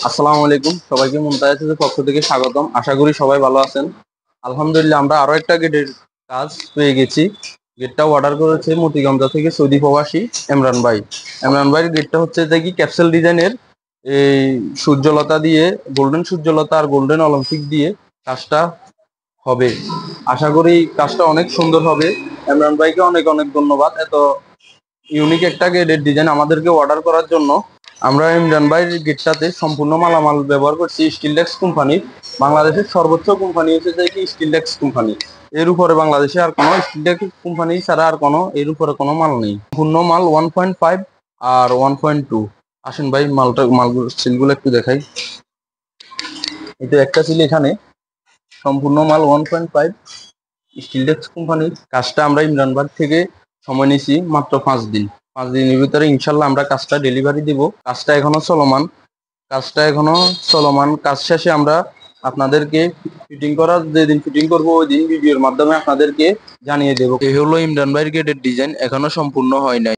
আসসালামু আলাইকুম, সবাইকে মুনতাজাসের পক্ষ থেকে স্বাগতম। আশা করি সবাই ভালো আছেন। আলহামদুলিল্লাহ, আমরা আরো একটা গেটের কাজ পেয়ে গেছি। গেটটা অর্ডার করেছে মতিগঞ্জ থেকে সৌদি প্রবাসী ইমরান ভাই। ইমরান ভাইয়ের গেটটা হচ্ছে যে কি ক্যাপসুল ডিজাইনের, এই সূর্যলতা দিয়ে, গোল্ডেন সূর্যলতা আর গোল্ডেন অলিম্পিক দিয়ে কাজটা হবে। আশা করি কাজটা অনেক সুন্দর হবে। ইমরান ভাইকে অনেক অনেক ধন্যবাদ এত ইউনিক একটা গেটের ডিজাইন আমাদেরকে অর্ডার করার জন্য। আমরা ইমরান ভাইয়ের গেটটাতে সম্পূর্ণ মালামাল ব্যবহার করছি স্টিলডেক্স কোম্পানির। বাংলাদেশের সর্বোচ্চ কোম্পানি হচ্ছে যে কি স্টিলডেক্স কোম্পানি। এর উপরে বাংলাদেশে আর কোনো স্টিলডেক্স কোম্পানি ছাড়া আর কোনো এর উপরে কোনো মাল নেই। সম্পূর্ণ মাল 1.5 আর 1.2। আসেন ভাই, মালগুলো সিলগুলো একটু দেখাই। এটা একটা ছিল এখানে, সম্পূর্ণ মাল 1.5 স্টিলডেক্স কোম্পানির। কাজটা আমরা ইমরান ভাই থেকে সময় নিয়েছি মাত্র 5 দিন। 5 দিনের ভিতরে ইনশাল্লাহ আমরা কাজটা ডেলিভারি দিব। কাজটা এখনো চলমান। কাজ শেষে আমরা আপনাদেরকে ফিটিং করার যেদিন ফিটিং করবো ওই দিন ভিডিওর মাধ্যমে আপনাদেরকে জানিয়ে দেবো। এই হলো ইমরান ভাইয়ের গেটের ডিজাইন, এখনো সম্পূর্ণ হয় নাই।